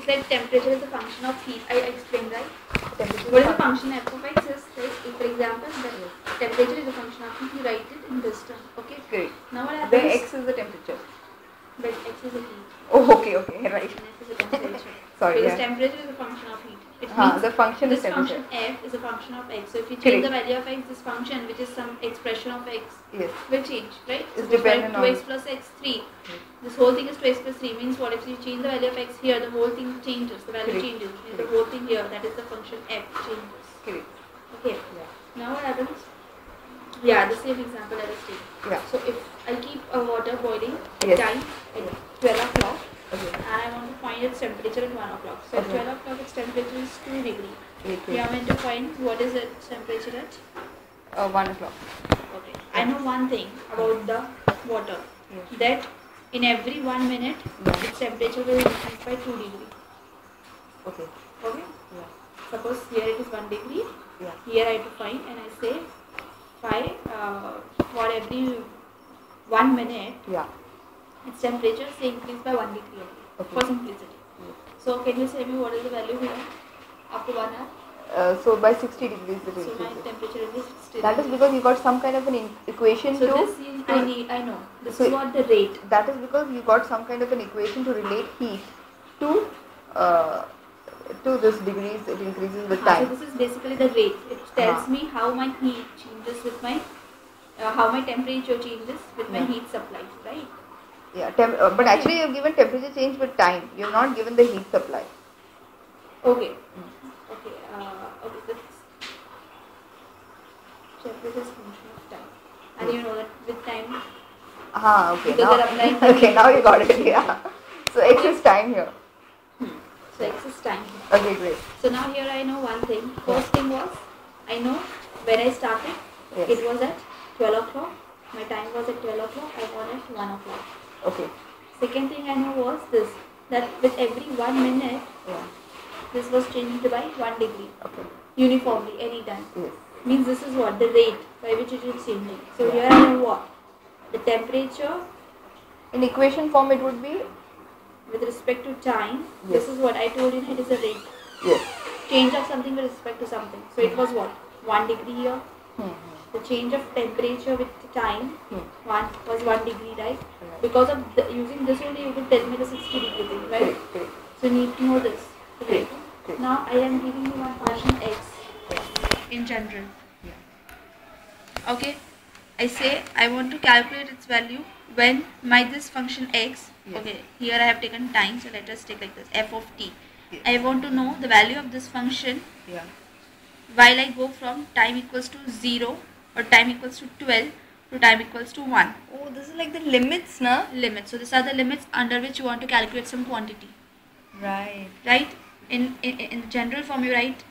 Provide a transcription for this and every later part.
said temperature is a function of heat. I explained, right? What is the function f of x is, right? For example, the temperature is a function of heat. You write it in this term. Okay. Great. Now what happens? The x is the temperature. But x is a heat. Oh, okay, right. And f is a temperature. Sorry. Because temperature is a function of heat. It the function this is temperature. function f is a function of x. So if you change the value of x, this function, which is some expression of x, will change, right? It's dependent on 2x plus x 3. This whole thing is 2x plus 3 means what? If you change the value of x here, the whole thing changes. The value changes. The whole thing here, that is the function f changes. Okay. Now what happens? Yeah, the same example let us take. Yeah. So if I keep water boiling time at 12 o'clock. Okay. And I want to find its temperature at 1 o'clock. So at 12 o'clock its temperature is 2 degrees. We are meant to find what is its temperature at? 1 o'clock. Okay. I know one thing about the water. That in every 1 minute its temperature will increase by 2 degrees. Okay. Okay? Yeah. Suppose here it is 1 degree. Yeah. Here I have to find and I say for every 1 minute its temperature say increase by 1 degree for simplicity. So can you say me what is the value here after 1 hour? So by 60 degrees it So my increases. temperature is 60. That is because you got some kind of an equation so to... this is, I know. This is what the rate. That is because you got some kind of an equation to relate heat to this degrees it increases with time. So this is basically the rate. It tells me how my heat changes with my, how my temperature changes with my heat supply, right? Yeah, but actually you have given temperature change with time. You have not given the heat supply. Okay. Okay. This temperature is function of time, and you know that with time. Okay. Now, okay, now you got it. Yeah. So x is time here. So x is time here. Okay, great. So now here I know one thing. First thing was, I know when I started, it was at 12 o'clock. My time was at 12 o'clock. I won at 1 o'clock. Okay. Second thing I know was this, that with every 1 minute, this was changed by 1 degree. Okay. Uniformly, anytime. Yes. Means this is what? The rate by which it is changing. So here I know what? The temperature. In equation form it would be? With respect to time, this is what I told you, it is a rate. Yes. Change of something with respect to something. So it was what? 1 degree here. The change of temperature with time was 1 degree, right? Because of using this only, you could tell me the 60 degree thing, right? Correct. So you need to know this. Right? Now I am giving you one function x in general. Okay. I say I want to calculate its value when this function x. Okay. Here I have taken time, so let us take like this f of t. I want to know the value of this function. While I go from time equals to 0 or time equals to 12 to time equals to 1. Oh, this is like the limits, na? Limits. So these are the limits under which you want to calculate some quantity. Right. Right? In the general form you write,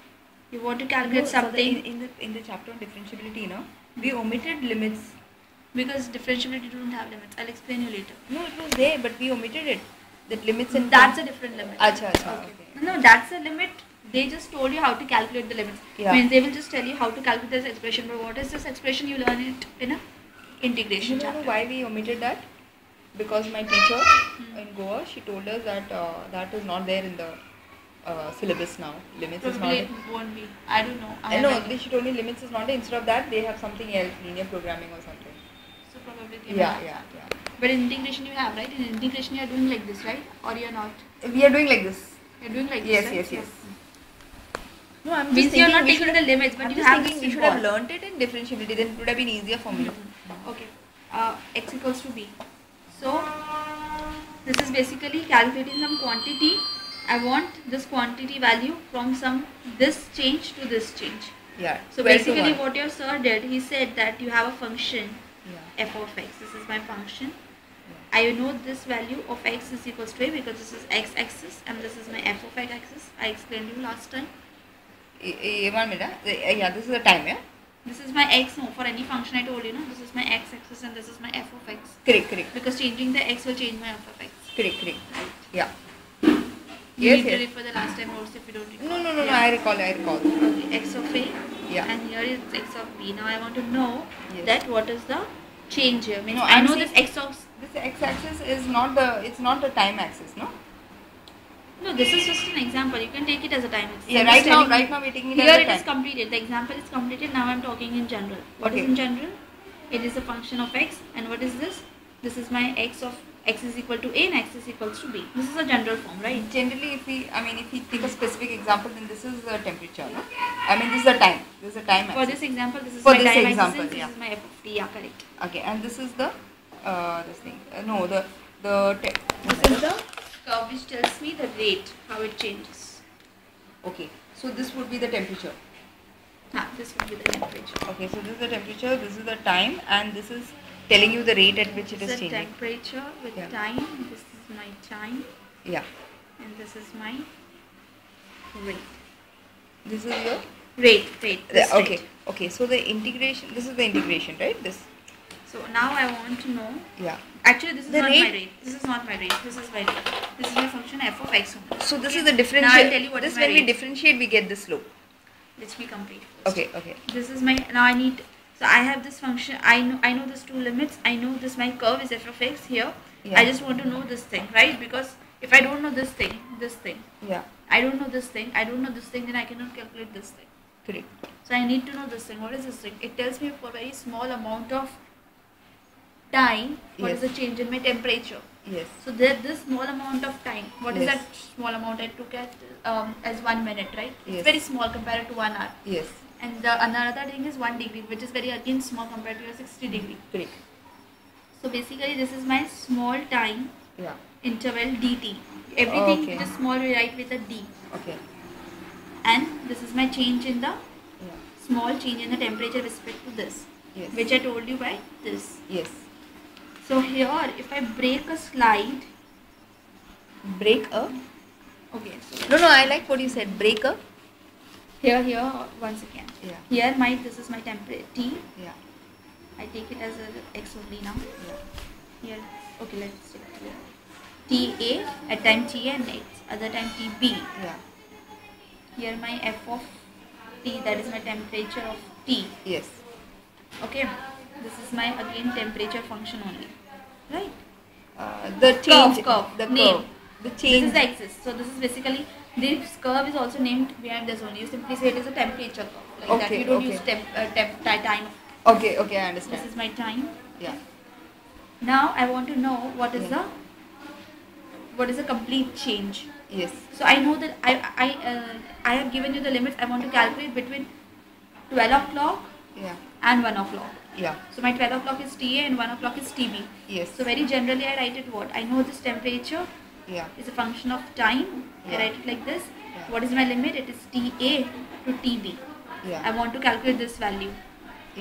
you want to calculate something. So in the chapter on differentiability, no, we omitted limits. Because differentiability don't have limits. I'll explain you later. No, it was there, but we omitted it. That limits and... That's a different limit. Okay. No, that's a limit. They just told you how to calculate the limits. Means they will just tell you how to calculate this expression. But what is this expression? You learn it in a integration chapter. You know why we omitted that? Because my teacher in Goa, she told us that that is not there in the syllabus now. Limits is not there. It won't be. I don't know. No, she told me limits is not there. Instead of that, they have something else, linear programming or something. So probably. Yeah. But in integration you have, right? In integration you are doing like this, right? Or you are not? We are doing like this. You are doing like this, right? Yes. No, I'm means you are not taking the limits, but you have we should have learnt it in differentiability. Then it would have been easier for me. Okay. X equals to b. So this is basically calculating some quantity. I want this quantity value from this change to this change. Yeah. So basically what your sir did, he said that you have a function f of x. This is my function. I know this value of x is equals to a because this is x axis and this is my f of x axis. I explained you last time. 1 minute. Yeah, this is the time, yeah? This is my x, no, for any function I told you, no? This is my x axis and this is my f of x. Correct. Because changing the x will change my f of x. Correct. Right? Yeah. You need to refer the last time notes if you don't recall. No, I recall. Okay, x of a. Yeah. And here is x of b. Now I want to know that what is the change here. Means No, I know this x of... This x axis is not the time axis, no? No, this is just an example. You can take it as a time. Yeah, right now we're taking it here as a it time. is completed. The example is completed. Now I'm talking in general. What is Okay. in general? It is a function of x, and what is this? This is my x of x is equal to a and x is equals to b. This is a general form, right? Generally, if we take a specific example, then this is the temperature, no? I mean, this is the time. This is the time. For axis. this example, this is For my this time example, axis. yeah. This is my f of t. Yeah, correct. Okay, and this is the this thing. No, the This is the curve which tells me the rate, how it changes. okay. So this would be the temperature. This would be the temperature. Okay, so this is the temperature, this is the time, and this is telling you the rate at which it is This is the changing. temperature with Yeah. time. This is my time, Yeah. and this is my rate. This is your Rate. This okay. rate. Okay. So the integration. This is the integration, right? This. So now I want to know. Yeah. Actually, this is The not rate- my rate. This is not my rate. This is my rate. This is my function f of x only. So this Okay. is the differentiate. Now I'll tell you what this is my when we rate. differentiate, we get this slope. Let me complete first. Okay. Okay. This is my now I need. So I have this function. I know this two limits. I know this my curve is f of x here. Yeah. I just want to know this thing, right? Because if I don't know this thing, Yeah. I don't know this thing, then I cannot calculate this thing. Correct. So I need to know this thing. What is this thing? It tells me for very small amount of time what is Yes. the change in my temperature. Yes. So there this small amount of time. What is Yes. that small amount? I took it as 1 minute, right? Yes. It's very small compared to 1 hour. Yes. And the another thing is 1 degree, which is very again small compared to your 60 degree. Correct. So basically this is my small time Yeah. interval dt. Everything Okay. which is small we write with a d. Okay. And this is my change in the Yeah. small change in the temperature respect to this. Yes. Which I told you by this. Yes. So here if I break a slide, Break a. okay, so No. I like what you said. Break a. here once again. Yeah. Here this is my temperature T. Yeah. I take it as a x only now. Yeah. Here, okay, let's take it here. TA at time T and x, other time TB. Yeah. Here my f of T, that is my temperature of T. Yes. Okay, this is my again temperature function only, right? The change. Curve. The Name. curve. The This change. is the axis. So this is basically this curve is also named behind this only. You simply say it is a temperature curve like that. Okay, You don't okay. use time. Okay. Okay. I understand. This is my time. Yeah. Now I want to know what is Yeah. the complete change. Yes. So I know that I have given you the limits. I want to calculate between 12 o'clock Yeah. and 1 o'clock. Yeah. So my 12 o'clock is TA and 1 o'clock is TB. Yes. So very generally I write it what? I know this temperature Yeah. is a function of time. I Yeah. write it like this. Yeah. What is my limit? It is TA to TB. I Yeah. want to calculate this value.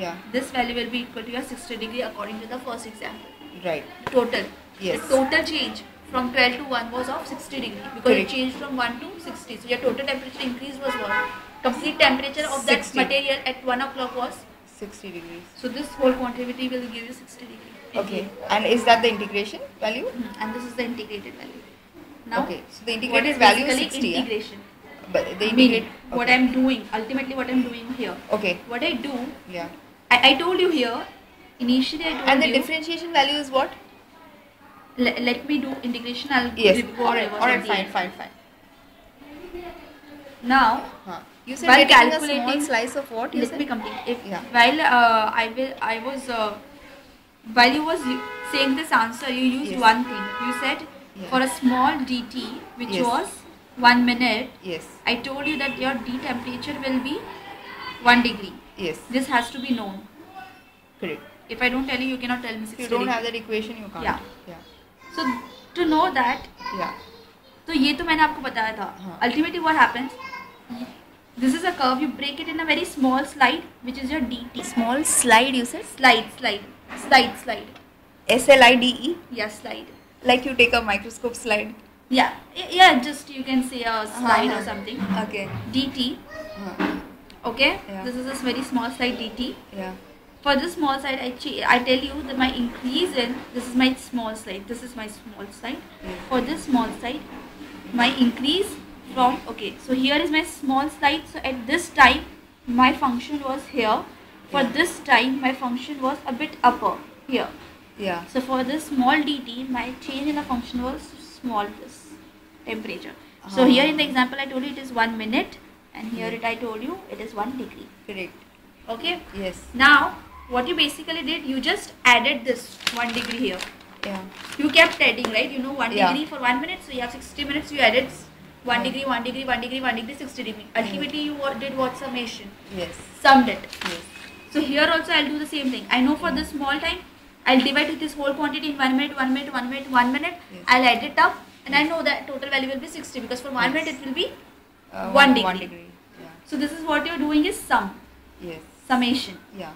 Yeah. This value will be equal to your 60 degree according to the first example. Right. Total. Yes. The total change from 12 to 1 was of 60 degree because Correct. it changed from 1 to 60. So your total temperature increase was what? Complete temperature of that 60. material at 1 o'clock was. 60 degrees. So this whole quantity will give you 60 degree. Okay. And is that the integration value? And this is the integrated value. Now, Okay. So the what integrated is value is basically 60. Yeah? integration? But the Meaning, integrate. what okay. I'm doing, ultimately what I'm doing here. Okay. What I do, Yeah. I told you here, initially I told And the you, differentiation value is what? let me do integration, I'll Yes. go Alright. reverse Alright. at the Fine. end. Fine. Fine. Now, Huh. You said While we're taking a calculating- small slice of what? You let said? me complete. If Yeah. while while you was saying this answer, you used Yes. one thing. You said Yeah. for a small dt, which Yes. was 1 minute, Yes. I told you that your D temperature will be 1 degree. Yes. This has to be known. Correct. If I don't tell you, you cannot tell me If 60 you don't degree. have that equation, you can't. Yeah. Yeah. So to know that, Yeah. तो ये तो मैंने आपको बताया था. हाँ. Ultimately what happens? This is a curve. You break it in a very small slide, which is your dt. Small slide, you said? Slide. SLIDE? Yeah, slide. Like you take a microscope slide. Yeah. Just you can say a slide or something. Okay. dt. Okay. Yeah. This is a very small slide dt. Yeah. For this small slide, I tell you that my increase in this is my small slide. This is my small slide. Yes. For this small slide, my increase from so here is my small slide. So at this time, my function was here. For Yeah. this time, my function was a bit upper here. Yeah. So for this small dt, my change in the function was small this temperature. So here in the example I told you it is 1 minute, and here I told you it is 1 degree. Correct. Okay. Yes. Now what you basically did, you just added this 1 degree here. Yeah. You kept adding, right? You know 1 Yeah. degree for 1 minute, so you have 60 minutes. You added 1 degree, 1 degree, 1 degree, 1 degree, 60 degree. Ultimately, you did what? Summation. Yes. Summed it. Yes. So here also I'll do the same thing. I know for this small time, I'll divide this whole quantity in 1 minute, 1 minute, 1 minute, 1 minute. Yes. I'll add it up, and I know that total value will be 60 because for 1 minute it will be 1 degree. 1 degree. Yeah. So this is what you're doing is sum. Yes. Summation. Yeah.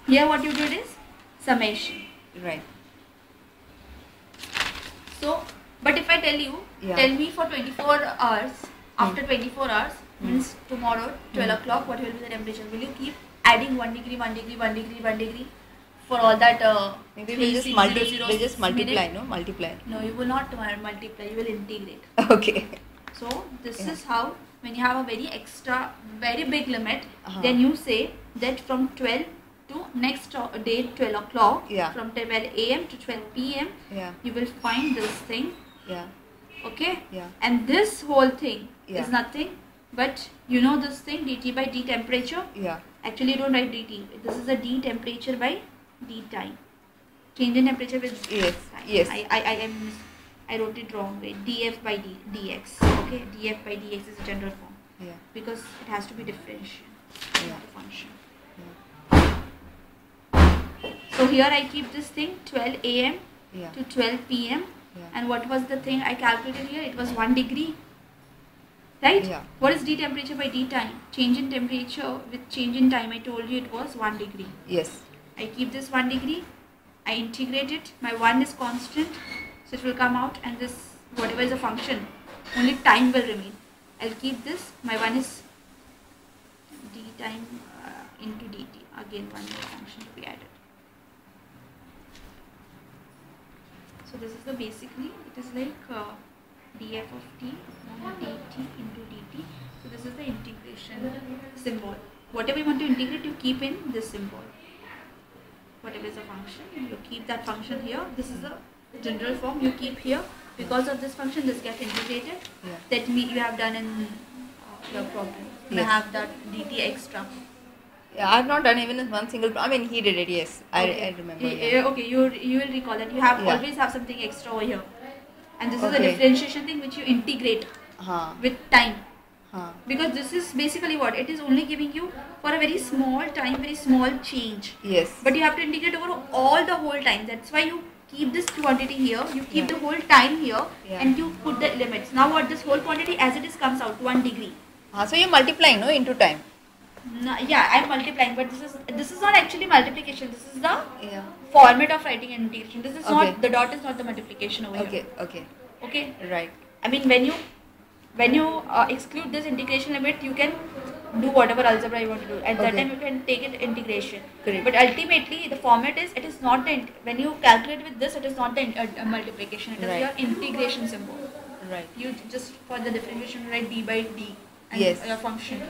Here what you did is summation. Right. So, but if I tell you, tell me for 24 hours, after 24 hours, means tomorrow, 12 o'clock, what will be the temperature? Will you keep adding 1 degree, 1 degree, 1 degree, 1 degree for all that? Maybe we'll just multiply, no? Multiply. No, you will not multiply, you will integrate. Okay. So, this is how, when you have a very big limit, then you say that from 12 to next day 12 o'clock, from 12 a.m. to 12 p.m. You will find this thing. Okay. And this whole thing is nothing but, you know this thing, dt by d temperature. Actually you don't write dt, this is a d temperature by d time. Change in temperature with time. I wrote it wrong way. df by dx. Okay, df by dx is a general form. Because it has to be differential. Not a function. So here I keep this thing 12 a.m. to 12 p.m. And what was the thing I calculated here? It was 1 degree. Right? What is d temperature by d time? Change in temperature with change in time. I told you it was 1 degree. Yes. I keep this 1 degree. I integrate it. My 1 is constant. So it will come out, and this, whatever is a function, only time will remain. I'll keep this. My 1 is d time into dt. Again, one more function to be added. So this is the basically, it is like df of t dt into dt. So this is the integration symbol. Whatever you want to integrate, you keep in this symbol. Whatever is a function, you keep that function here. This is the general form you keep here. Because of this function, this gets integrated. That you have done in your problem. You have that dt extra. I have not done even one single. I mean, he did it. Yes, I remember. Okay, you will recall that you have always have something extra over here, and this is a differentiation thing which you integrate with time. Because this is basically what it is only giving you for a very small time, very small change. Yes. But you have to integrate over all the whole time. That's why you keep this quantity here. You keep the whole time here, and you put the limits. Now what this whole quantity as it is comes out 1 degree. So you're multiplying, no, into time. No, I'm multiplying, but this is not actually multiplication. This is the format of writing an integration. This is not, the dot is not the multiplication over here. Okay. Right. I mean, when you exclude this integration limit, you can do whatever algebra you want to do. At that time, you can take it integration. Correct. But ultimately, the format is, it is not the, when you calculate with this, it is not the multiplication. It is your integration symbol. Right. You just, for the differentiation, write d by d. And a function.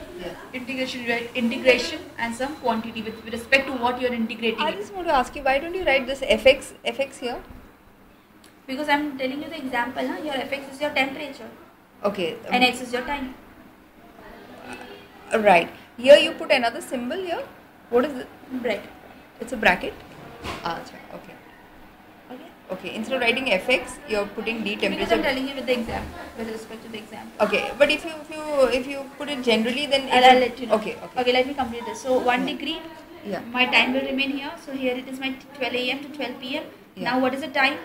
Integration and some quantity with respect to what you are integrating. I just want to ask you, why don't you write this fx here? Because I am telling you the example. Your fx is your temperature. Okay. And x is your time. Right. Here you put another symbol here. What is it? Bracket. It's a bracket. Okay. Okay. Instead of writing fx, you're putting d temperature. Because I'm telling you with the example, with respect to the example. Okay. But if you put it generally, then I'll let you know. Okay. Let me complete this. So 1 degree. My time will remain here. So here it is my 12 a.m. to 12 p.m. Now what is the time?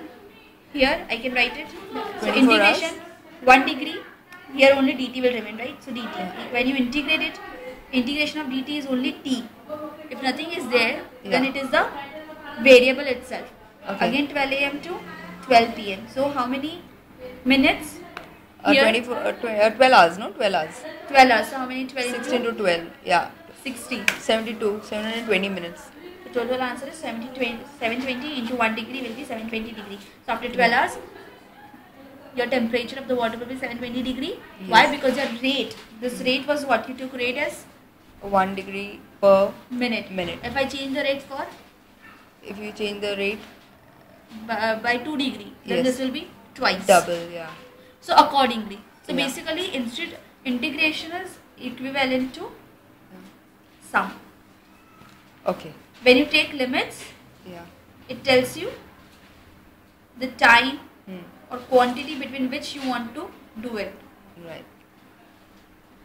Here I can write it. So integration 1 degree. Here only dt will remain, right? So dt. When you integrate it, integration of dt is only t. If nothing is there, then it is the variable itself. Again 12 a.m. to 12 p.m. So how many minutes? 12 hours, no? 12 hours. 12 hours. So how many? 12 16 to 12. 60. 720 minutes. The total answer is 720 into 1 degree will be 720 degree. So after 12 hours, your temperature of the water will be 720 degree. Why? Because your rate. This rate was what? You took rate as 1 degree per minute. If I change the rate for? If you change the rate by 2 degree, then this will be twice. Double, So accordingly, So basically, integration is equivalent to sum. Okay. When you take limits, it tells you the time or quantity between which you want to do it. Right.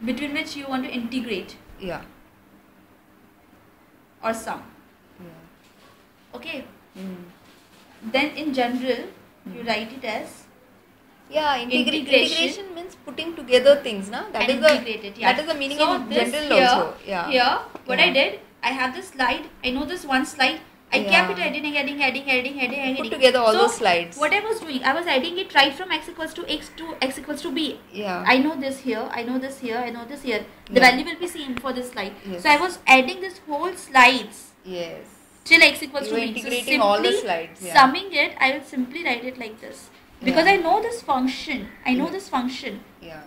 Between which you want to integrate. Yeah. Or sum. Yeah. Okay. Then in general, you write it as integration means putting together things, na? That is the meaning in general here, also. Here, what I did, I have this slide. I know this one slide. I kept it adding. Put together all those slides. What I was doing, I was adding it right from x equals to x to x equals to b. Yeah. I know this here, I know this here, I know this here. The value will be same for this slide. Yes. So I was adding this whole slides. Yes. Till x equals to b. Integrating all the slides. Yeah. Summing it, I will simply write it like this. Because I know this function. I know this function. Yeah.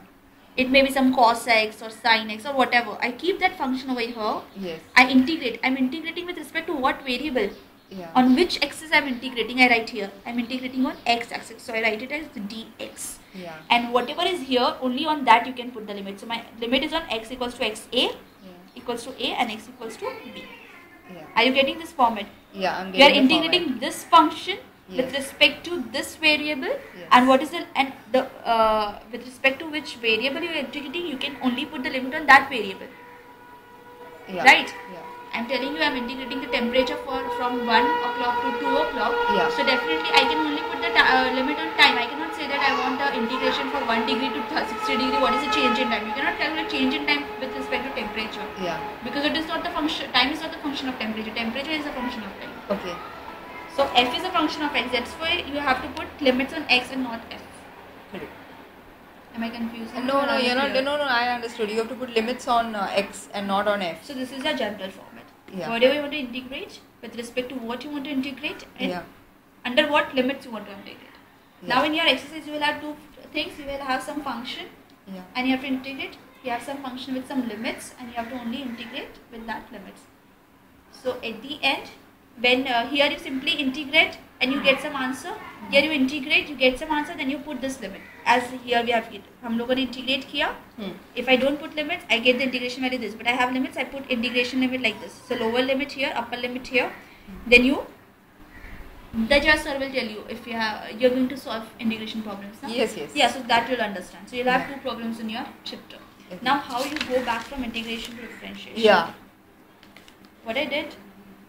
It may be some cos x or sin x or whatever. I keep that function over here. Yes. I integrate. I'm integrating with respect to what variable? Yeah. On which axis I'm integrating? I write here. I'm integrating on x axis. So I write it as the dx. Yeah. And whatever is here, only on that you can put the limit. So my limit is on x equals to xa equals to a and x equals to b. Yeah. Are you getting this format? Yeah, I'm We are getting the integrating format. this function with respect to this variable, Yes. and what is the with respect to which variable you are integrating, you can only put the limit on that variable. Yeah. Right? Yeah. I'm telling you, I'm integrating the temperature from 1 o'clock to 2 o'clock. Yeah. So definitely I can only put the limit on time. I cannot say that I want the integration from 1 degree to 60 degree. What is the change in time? You cannot calculate change in time with respect to temperature. Yeah. Because it is not the function. Time is not the function of temperature. Temperature is a function of time. Okay. So f is a function of x. That's why you have to put limits on x and not f. Correct. Am I confused? No, you're not. No, I understood. You have to put limits on x and not on f. So this is a general format. Yeah. Whatever you want to integrate, with respect to what you want to integrate, and under what limits you want to integrate. Yeah. Now in your exercise, you will have two things. You will have some function, and you have to integrate. You have some function with some limits, and you have to only integrate with that limits. So at the end, when here you simply integrate and you get some answer. Here you integrate, you get some answer, then you put this limit. As here we have it. हम लोगों ने integrate किया. If I don't put limits, I get the integration value this. But I have limits, I put integration limit like this. So lower limit here, upper limit here. Then the judge sir will tell you if you're going to solve integration problems. No? Yes. Yeah, so that you'll understand. So you'll have two problems in your chapter. Okay. Now how you go back from integration to differentiation. Yeah. What I did?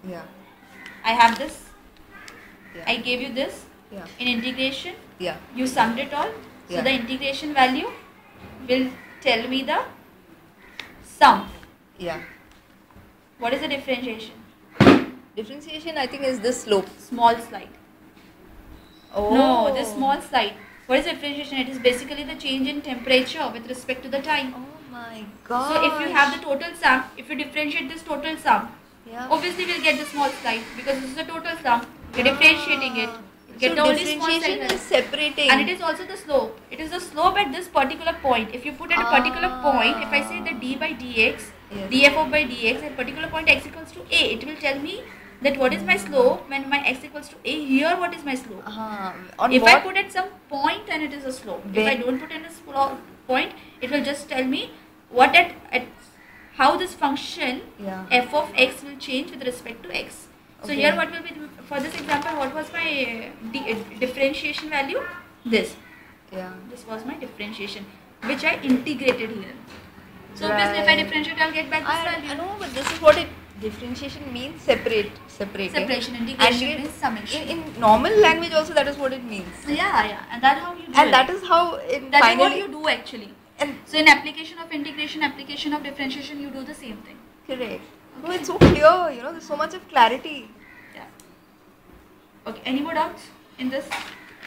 Yeah. I have this. Yeah. I gave you this. Yeah. In integration. Yeah. You summed it all. So Yeah. the integration value will tell me the sum. Yeah. What is the differentiation? Differentiation, I think, is this slope. Small slide. Oh. No, this small slide. What is differentiation? It is basically the change in temperature with respect to the time. Oh my god. So if you have the total sum, if you differentiate this total sum, yeah. obviously we'll get the small slide because this is the total sum. You're differentiating it. Get So the only small differentiation slide. is separating. And it is also the slope. It is the slope at this particular point. If you put at a particular point, if I say that d by dx, Yes. df by dx at particular point x equals to a, it will tell me that what is my slope when my x equals to a. Here what is my slope? On If what? I put at some point, then it is a slope. If I don't put in a point, it will just tell me what at how this function f of x will change with respect to x. So here what will be, for this example, what was my differentiation value? This. Yeah. This was my differentiation, which I integrated here. So obviously if I differentiate, I'll get back this value. I know, but this is what differentiation means, separating. Separation, integration means summation. In normal language also that is what it means. Yeah. And that's how you do it. And that is how That is what you do actually. And so in application of integration, application of differentiation, you do the same thing. Correct. Okay. No, it's so clear, there's so much of clarity. Yeah. Okay, any more doubts in this?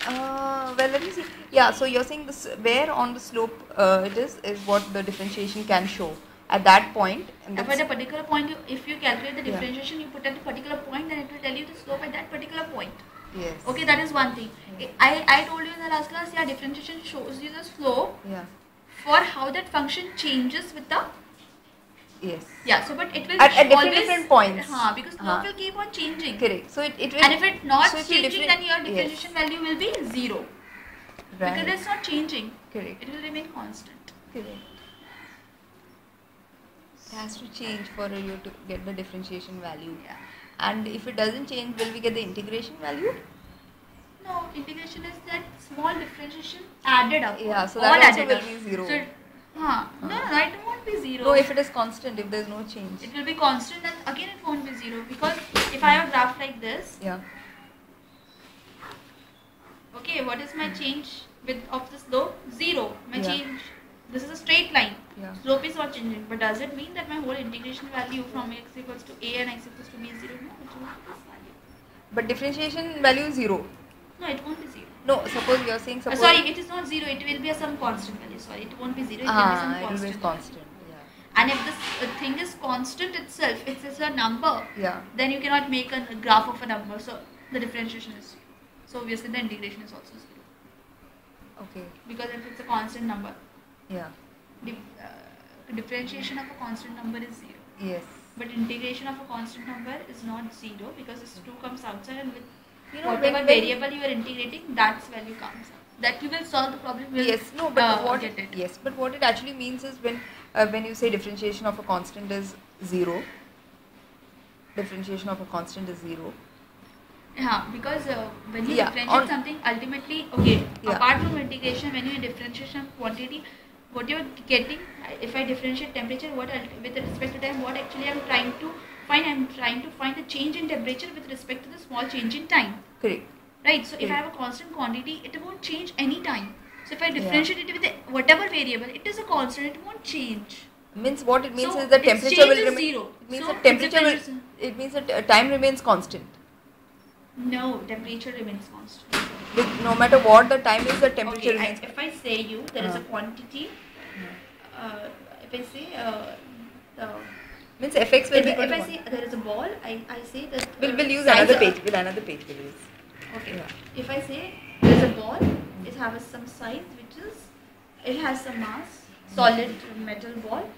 Well, let me see. Yeah, so you're saying this where on the slope it is what the differentiation can show at that point. And at a particular point, if you calculate the differentiation, you put at a particular point, then it will tell you the slope at that particular point. Yes. Okay, that is one thing. I told you in the last class, differentiation shows you the slope for how that function changes with the. Yes. Yeah, so but it will at always different points. Because slope will keep on changing. Correct. So it will. And if it's not so changing, then your differentiation value will be 0. Right. Because it's not changing. Correct. It will remain constant. Correct. It has to change for you to get the differentiation value. Yeah. And if it doesn't change, will we get the integration value? No, integration is that small differentiation added up. Yeah, so all that also added will up. be 0. So, no, it won't be 0. No, if it is constant, if there is no change. It will be constant, then again it won't be 0, because if I have a graph like this, Yeah. okay, what is my change with of the slope? 0. My Yeah. change, this is a straight line. Yeah. Slope is not changing, but does it mean that my whole integration value from x equals to a and x equals to b is 0? No, it won't be this value. But differentiation value is 0. No, it won't be 0. No, suppose you are saying suppose. Sorry, it is not 0. It will be a some constant value. Sorry, it won't be 0. It will be some it will constant. be constant. Yeah. And if this thing is constant itself, it's just a number, Yeah. then you cannot make a graph of a number. So the differentiation is 0. So obviously the integration is also 0. Okay. Because if it's a constant number, Yeah. differentiation of a constant number is 0. Yes. But integration of a constant number is not 0, because this 2 comes outside, and with Whatever whatever variable you are integrating, that's value comes out. That you will solve the problem. Yes. No, but what get it. Yes, but what it actually means is when you say differentiation of a constant is 0. Differentiation of a constant is 0. Yeah, because when you Yeah, differentiate something, ultimately, okay, Yeah. apart from integration, when you differentiation of quantity, what you're getting, if I differentiate temperature, with respect to time, what actually I'm trying to find? I'm trying to find the change in temperature with respect to the small change in time. Correct. Right? So if I Correct. have a constant quantity, it won't change any time. So if I differentiate it with whatever variable, it is a constant, it won't change. Means what it means So is the its temperature change will is remain. 0. It means So the temperature will. it's a- It means that time remains constant. No, temperature remains constant. No matter what the time is, the temperature Okay, remains. if I say you, there is a Uh. quantity. If I say Means fx will be equal if to I 1. say there is a ball, I say that We'll use size another of- page. We'll use. Okay. Yeah. If I say there is a ball, it has some size it has some mass, solid metal ball.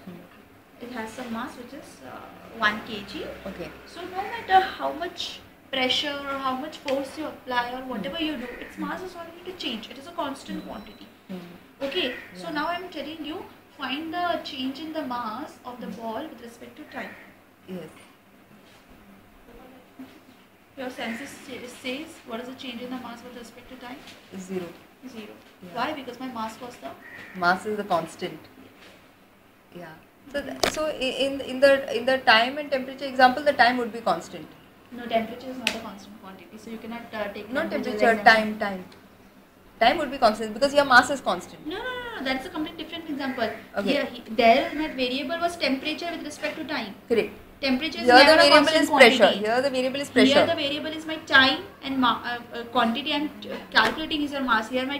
It has some mass which is 1 kg. Okay. So no matter how much pressure or how much force you apply or whatever you do, its mass is not going to change. It is a constant quantity. Okay. So now I am telling you, find the change in the mass of the ball with respect to time. Yes. Your census says what is the change in the mass with respect to time? 0. 0. Yeah. Why? Because my mass was the Mass is the constant. Yeah. So in the time and temperature example, the time would be constant. no, temperature is not a constant quantity, so you cannot take Not temperature as temperature, an- time. Time would be constant because your mass is constant. No, that's a completely different example. Okay. Here, there my variable was temperature with respect to time. Correct. Temperature is Here the never a variable constant is quantity. pressure. Here the variable is Here pressure. the variable is my time and quantity, and calculating is your mass. Here my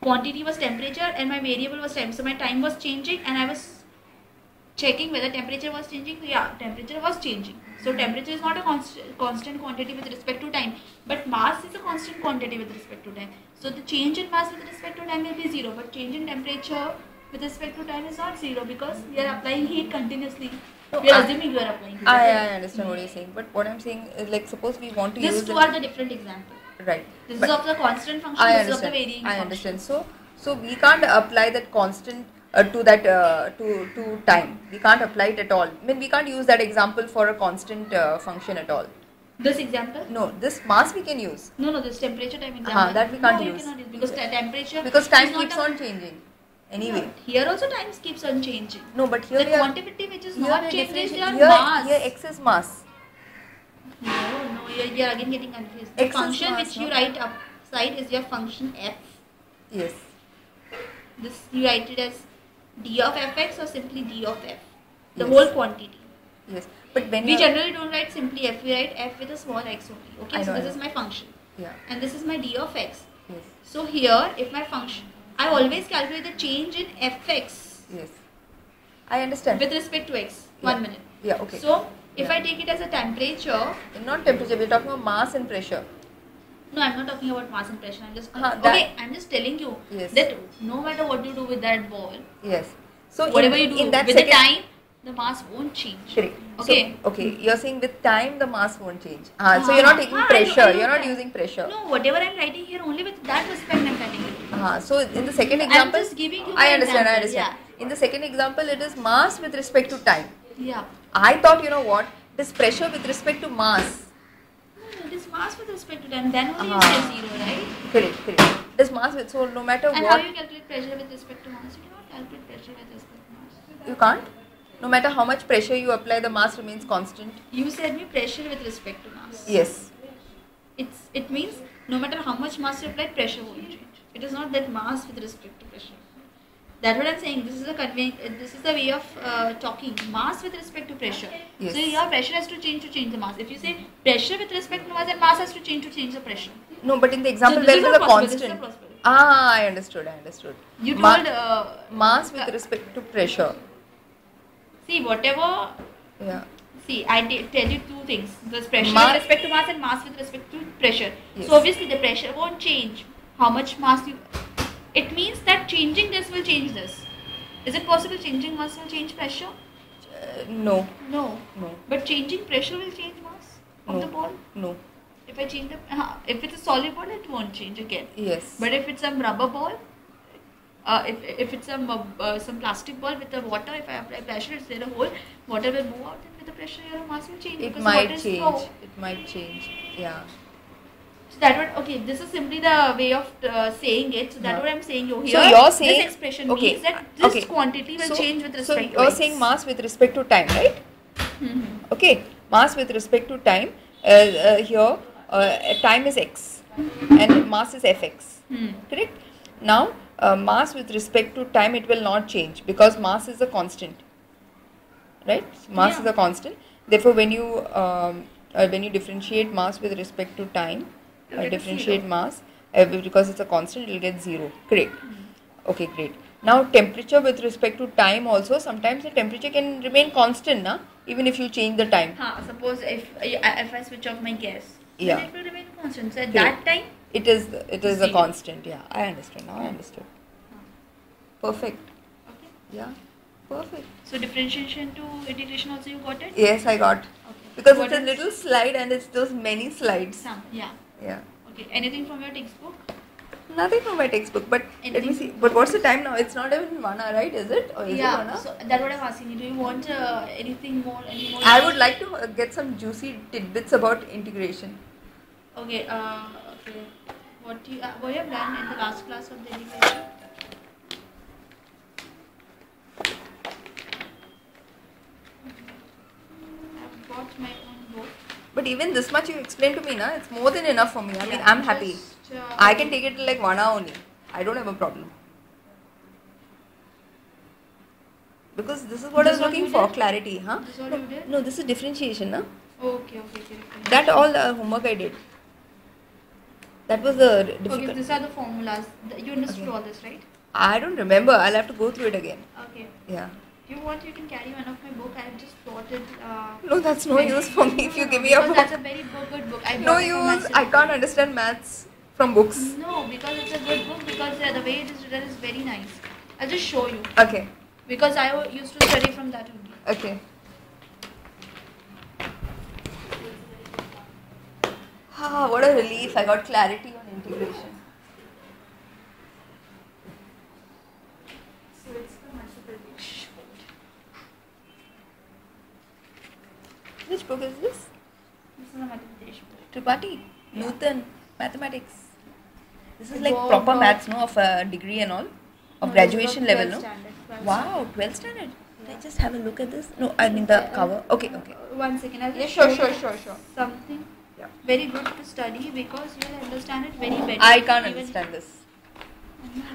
quantity was temperature and my variable was time. So my time was changing and I was checking whether temperature was changing. So yeah, temperature was changing. So temperature is not a constant quantity with respect to time, but mass is a constant quantity with respect to time. So the change in mass with respect to time will be 0, but change in temperature with respect to time is not 0 because we are applying heat continuously. We are assuming you are applying heat. I understand what you're saying, but what I'm saying is, like, suppose we want to These use two are the different examples. right. This But is of the constant function, I this is of the understand. varying I function. understand. So we can't apply that constant to that to time. We can't apply it at all. I mean, we can't use that example for a constant function at all. This example? No, this mass we can use No, this temperature time example. that we can't no, use. You cannot use because temperature. because time is not keeps a- on changing. Anyway. No, here also time keeps on changing. No, but here The we are. quantity which is Here not we changing is differentiate- your here, mass. Here x is mass. No, you are again getting confused. The X is function mass, which no? you write upside is your function f. Yes. This you write it as d of fx or simply d of f. The Yes. whole quantity. Yes. But when We you generally don't write simply f. We write f with a small x only. Okay, I so know, this I is know. my function, yeah. and this is my d of x. Yes. So here, if my function, I always calculate the change in fx Yes. I understand. with respect to x. Yeah. 1 minute. Yeah. Okay. So if Yeah. I take it as a temperature, Not temperature. We're talking about mass and pressure. no, I'm not talking about mass and pressure. I'm just I'm just telling you Yes. that no matter what you do with that ball, Yes. So whatever you do in that with second, the time, the mass won't change. Correct. Okay. So, okay. You're saying with time the mass won't change. So you're not taking I pressure. know You're not that. using pressure. No, whatever I'm writing here, only with that respect I'm writing it. So in the second example, I'm just giving you I an understand. example, I understand. In the second example, it is mass with respect to time. Yeah. I thought, you know what? It is pressure with respect to mass. No, it is mass with respect to time. Then only you Ah. say 0, right? Correct. It is mass with, so no matter And what. how you calculate pressure with respect to mass? You cannot calculate pressure with respect to mass. You can't? No matter how much pressure you apply, the mass remains constant. You said me pressure with respect to mass. Yes. It means no matter how much mass you apply, pressure won't change. It is not that mass with respect to pressure. That's what I'm saying. This is the way of talking. Mass with respect to pressure. Yes. So your pressure has to change the mass. If you say pressure with respect to mass, then mass has to change the pressure. No, but in the example So where this it is was a not possible. constant. This is not possible. I understood. You told mass with respect to pressure. See whatever. Yeah. See, I tell you two things. There's pressure Mass- with respect to mass and mass with respect to pressure. Yes. So obviously the pressure won't change. How much mass you... It means that changing this will change this. Is it possible changing mass will change pressure? No. No. No. But changing pressure will change mass of the ball? No. If I change if it's a solid ball, it won't change again. Yes. But if it's some rubber ball, if it's some plastic ball with the water, if I apply pressure, it's there a hole, water will move out, and with the pressure your mass will change. It because might water is change. flow. It might change. Yeah. So that what okay. This is simply the way of saying it. So that's what I'm saying. Here, So you're saying this expression okay, means that this okay. quantity will change with respect So to you're x. saying mass with respect to time, right? Mm-hmm. Okay. Mass with respect to time. Here, time is x, and mass is fx. Correct. Now, mass with respect to time, it will not change because mass is a constant. Right? Mass is a constant. Therefore, when you differentiate mass with respect to time, differentiate mass because it's a constant, it will get 0. Correct. Okay, great. Now, temperature with respect to time also, sometimes the temperature can remain constant, na? Even if you change the time. Suppose if I switch off my gas, Yeah. then it will remain constant. So at Correct. that time, It is a Zero. constant. Yeah, I understand. Now I understood. Perfect. okay. Yeah, perfect. So differentiation to integration also you got it? Yes, I got. Okay. Because What it's a is- little slide and it's those many slides. Some, yeah. Yeah. Okay. Anything from your textbook? Nothing from my textbook, but let me Anything? see. But what's the time now? It's not even 1 hour, right? Is it? Or is it 1 hour? So that's what I'm asking you. Do you want anything more? Any more? I would like to get some juicy tidbits about integration. Okay. Okay. What you have done in the last class of the integration? I've got my own book. But even this much you explained to me, na? It's more than enough for me. I mean, Yeah, I'm happy. just, I can take it like 1 hour only. I don't have a problem. Because this is what I was This one looking you for, did? clarity, huh? This all you did? No, this is differentiation, na? Okay. That all the homework I did. That was the Okay, difficult. these are the formulas. You understood Okay. all this, right? I don't remember. I'll have to go through it again. Okay. Yeah. If you want, you can carry one of my book. I have just bought it. No, that's no use for me if you give me a because book. that's a very good book. I No bought it for use. myself. I can't understand maths from books. No, because it's a good book. Because the way it is written is very nice. I'll just show you. Okay. Because I used to study from that only. Okay. Ah, what a relief. I got clarity on integration. So it's the multiplication. Which book is this? This is the multiplication. Tripathi. Yeah. Newton. Mathematics. This is It like was proper about- maths, no? Of a degree and all? Of No, graduation this is level, 12th no? standard, 12th Wow, 12th standard. Can I just have a look at this? No, I mean the cover. Okay. One second. I'll just Yeah, show sure. you something Yeah. very good to study because you will understand it very better. I can't Even- understand this.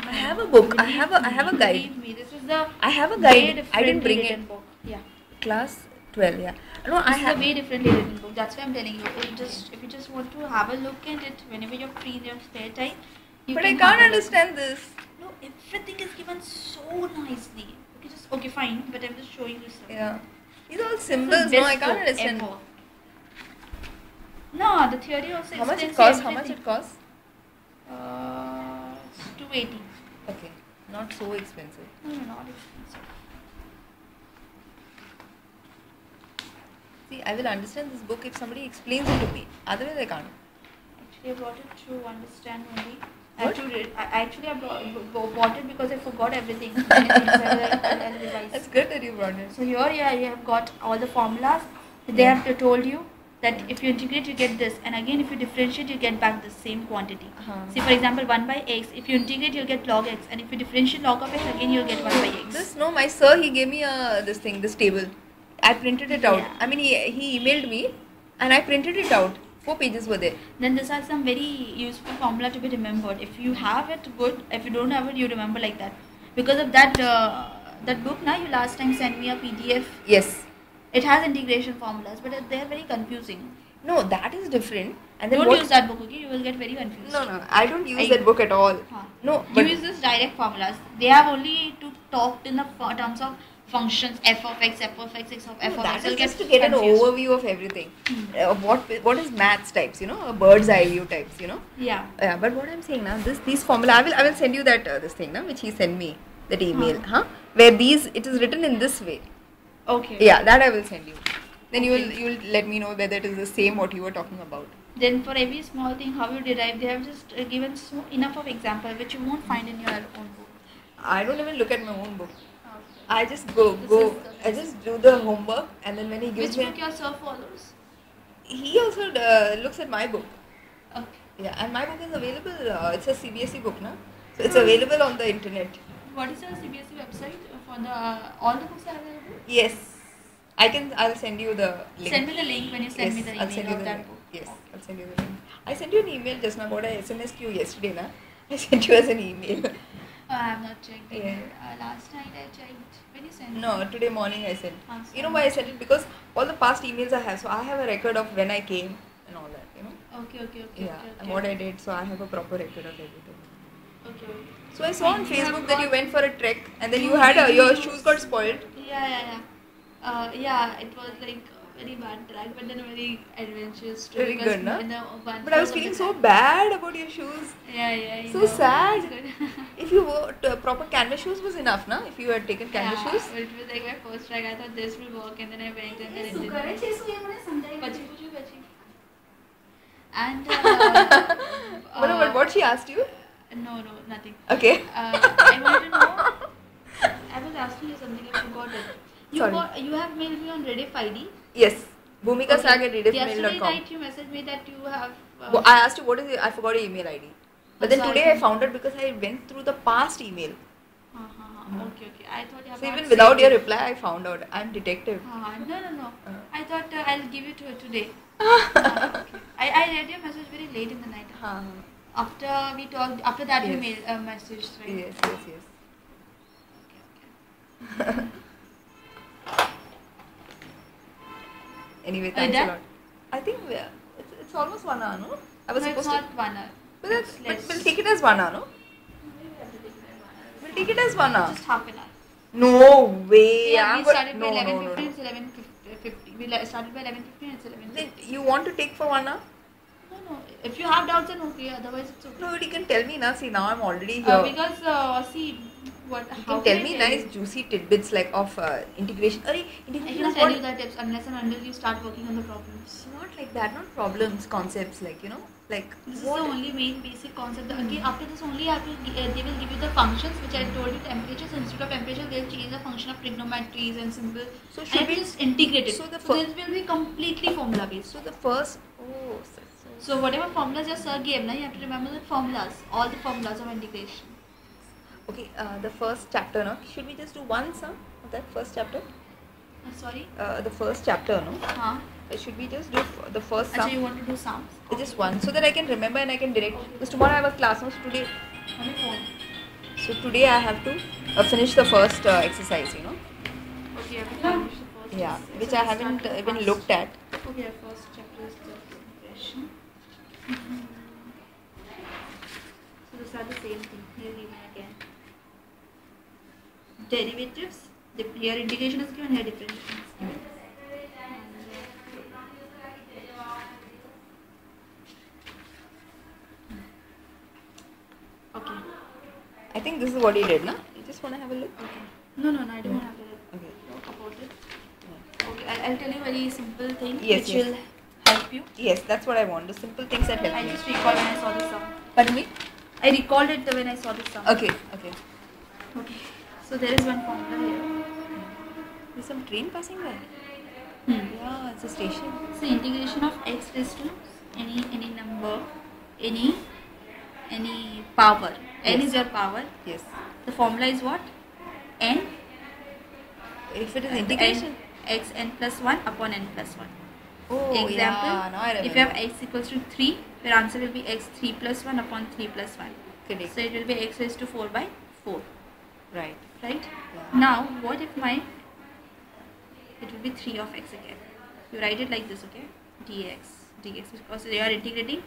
I have a book. I have a guide. Believe me, this is the I have a way guide. I didn't differently bring written it. book. Yeah. Class 12, yeah. No, I This is a have. way differently written book. That's why I'm telling you. If you just want to have a look at it whenever you're free in your spare time, you But I can can't have a look. understand this. No, everything is given so nicely. Okay, fine. But I'm just showing you something. Yeah. These are all This is the symbols. No, I best can't book understand. ever. No, the theory also How much it explains costs? How much everything. it costs? It's 280. Okay, not so expensive. No, not expensive. See, I will understand this book if somebody explains it to me. Otherwise, I can't. Actually, I brought it to understand only. Actually, I bought it because I forgot everything. I'll revise. That's good that you brought it. So here, yeah, you have got all the formulas. They have told you that if you integrate, you get this, and again, if you differentiate, you get back the same quantity. See, for example, 1 by x. If you integrate, you'll get log x, and if you differentiate log of x, again, you'll get 1 by x. My sir, he gave me this table. I printed it out. Yeah. I mean, he emailed me, and I printed it out. 4 pages were there. Then these are some very useful formula to be remembered. If you have it, good. If you don't have it, you remember like that. Because of that, that book, now you last time sent me a PDF. Yes. It has integration formulas, but they are very confusing. No, that is different. And then don't use that book, okay? You will get very confused. No, I don't use that book at all. No, but you use this direct formulas. They have only to talk in the terms of functions, f of x, f of x, x of f of x. That is just to get an overview of everything. What is maths types, a bird's eye view types, Yeah. Yeah, but what I'm saying now, these formula, I will send you that this thing now, which he sent me, that email, where it is written in this way. Okay. Yeah, that I will send you. Then you will let me know whether it is the same what you were talking about. Then for every small thing, how you derive, they have just given enough of example which you won't find in your own book. I don't even look at my own book. I just go. I just do the homework, and then when he gives me. Which book your sir follows? He also looks at my book. Okay. Yeah, and my book is available. It's a CBSE book, na? So it's available on the internet. What is your CBSE website for all the books are available? Yes, I'll send you the link. Send me the link when you send me the email I'll send you of the that link. book. Yes, I'll send you the link. I sent you an email just now about I SMS'd you yesterday, na? I sent you as an email. I have not checked it. Last night I checked. When you sent No, today morning I sent. You know why I sent it? Because all the past emails I have. So I have a record of when I came and all that, Okay. Yeah, and what I did. So I have a proper record of everything. Okay. So I saw on Facebook that you went for a trek and then you had your shoes got spoiled. Yeah. It was like very bad track, but then a very adventurous trip. Very good, no? But I was feeling so time. bad about your shoes. Yeah. So sad. If you wore proper canvas shoes was enough, na? If you had taken canvas shoes. It was like my first track. I thought this will work, and then I went and then it didn't. Bachi. And what she asked you? No, nothing. Okay. I wanted to know. I was asking you something. I forgot it. You have mailed me on Rediff ID. Yes. Bhumika Sag at rediffmail.com. Yesterday night you messaged me that you have. I asked you what is it. I forgot your email ID. But then today I found it because I went through the past email. Okay. I thought you have. So even without your reply, I found out. I'm detective. No. I thought I'll give it to her today. Okay. I read your message very late in the night. After we talked, after that you mailed a message, right? Yes. Okay. Anyway, thanks a lot. I think it's almost 1 hour, no? I was supposed it's not 1 hour. But we'll take it as 1 hour, no? We'll take it as 1 hour. Just half an hour. No way. Yeah, we started by 11:15. No. It's 11:50. We started by 11:15. It's 11:50. Then you want to take for 1 hour? No. If you have doubts, then okay. Otherwise, it's okay. No, but you can tell me now. See, now I'm already here. Because see, what? You can tell me nice juicy tidbits like of integration. I cannot tell you the tips unless and until you start working on the problems. Not like that. Not problems. Concepts like This is the only main basic concept. Again, after this only they will give you the functions which I told you. Temperatures, instead of temperature they'll change the function of trigonometries and symbol. So should we just integrate it? So this will be completely formula based. So the first. So whatever formulas your sir gave, you have to remember the formulas, all the formulas of integration. Okay, the first chapter, no? Should we just do one sum of that first chapter? Sorry? The first chapter, no? Should we just do the first sum? So you want to do sums? Just one, so that I can remember and I can direct. Because tomorrow I have a class, no? So today. On the phone. So today I have to finish the first exercise, Okay, you have to finish the first. Yeah, which I haven't even looked at. Okay, first chapter is the integration. So these are the same thing. Here given again. Derivatives. Here integration is given. Here differentiation is given. Okay. I think this is what he did, no? You just want to have a look? Okay. No, I don't have to talk about it. Okay, I'll tell you a very simple thing which will help you. Yes, that's what I want. The simple things that help I me. just recall when I saw this song. Pardon me? I recalled it when I saw this sum. Okay. So there is one formula here. There's some train passing by. Yeah, it's a station. So integration of x raised to any number, any power. N Yes. is your power. Yes. The formula is what? N. If it is integration. X n plus 1 upon n plus 1. Oh, Example, yeah. Now I remember. if you have x equals to 3, your answer will be x 3 plus 1 upon 3 plus 1. Correct. So it will be x raised to 4 by 4. Right. Right? Yeah. Now, what if it will be 3 of x again. You write it like this, okay? dx because you are integrating,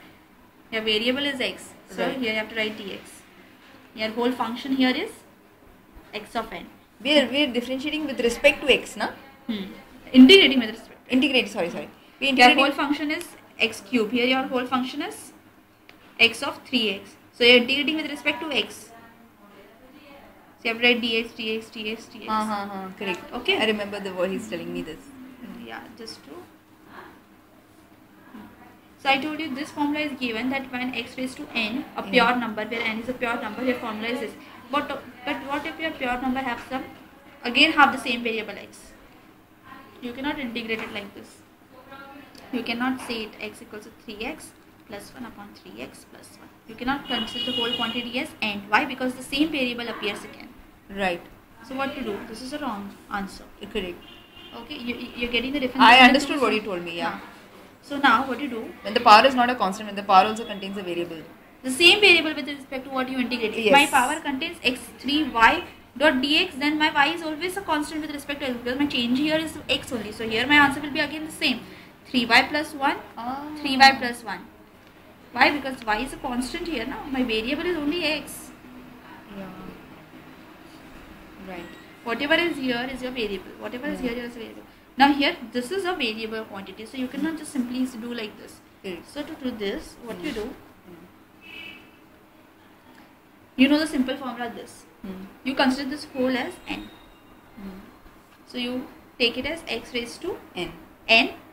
your variable is x. So Right. here you have to write dx. Your whole function here is x of n. We are differentiating with respect to x, na? Integrating with respect. Integrate. Sorry. We Your integrating. whole function is x cube. Here your whole function is x of 3x. So you are integrating with respect to x. So you have to write dx. Correct. Okay. I remember the word he's telling me this. Yeah, just to. So I told you this formula is given that when x raised to n, a pure number where n is a pure number, your formula is this. But what if your pure number have the same variable x? You cannot integrate it like this. You cannot say it x equals to 3x plus 1 upon 3x plus 1. You cannot consider the whole quantity as n. Why? Because the same variable appears again. Right. So what to do? This is a wrong answer. Correct. Okay, you're getting the difference. I between the understood two what you sums. told me. Yeah. So now what you do? When the power is not a constant, when the power also contains a variable. The same variable with respect to what you integrate. If Yes. my power contains x3y dot dx, then my y is always a constant with respect to x because my change here is x only. So here my answer will be again the same. 3y plus 1, 3y plus 1. Why? Because y is a constant here now. My variable is only x. Yeah. Right. Whatever is here is your variable. Whatever is here is a variable. Now here this is a variable quantity. So you cannot just simply do like this. Correct. So to do this, what you do? You know the simple formula this. You consider this whole as n. So you take it as x raised to n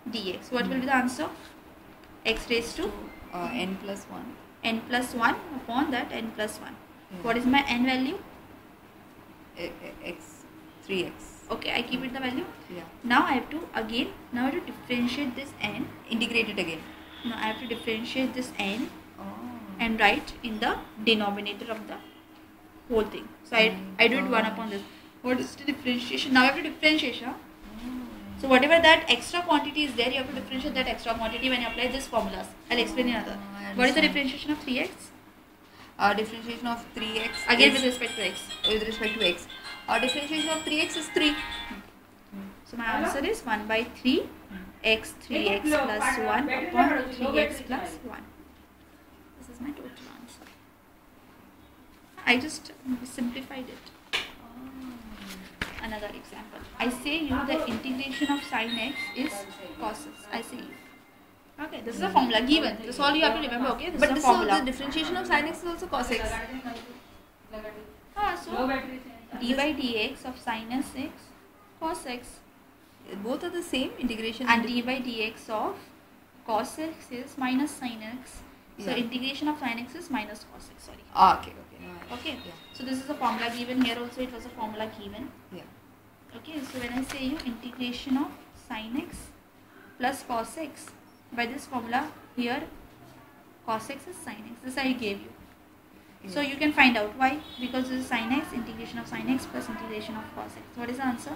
dx. What will be the answer? X raised to n plus 1. n plus 1 upon that n plus 1. What is my n value? X. 3x. Okay, I keep it the value. Yeah. Now I have to differentiate this n. Integrate it again. Now I have to differentiate this n Oh. and write in the denominator of the whole thing. So I do it 1 upon this. What is the differentiation? Now I have to differentiate. So whatever that extra quantity is there, you have to differentiate that extra quantity when you apply this formulas. I'll explain in another. What is the differentiation of 3x? Differentiation of 3x. Again is with respect to x. with respect to x. Differentiation of 3x is 3. So my answer is 1 by 3 x 3x plus 1 upon 3x plus 1. This is my total answer. I just simplified it. Another example. I say you the integration of sin x is cos x. I say you. Okay, this is a formula given. This is all you have to remember. Okay, this But is a this formula. the differentiation of sin x is also cos x. So d by dx of sin x cos x Both are the same integration. and d by dx of cos x is minus sin x. So Yeah. integration of sin x is minus cos x. Sorry. Okay. Okay. Yeah. So this is a formula given here. Also, it was a formula given. Yeah. Okay. So when I say you integration of sin x plus cos x by this formula here, cos x is sin x. This I gave you. So you can find out why, because this is sin x, integration of sin x plus integration of cos x. What is the answer?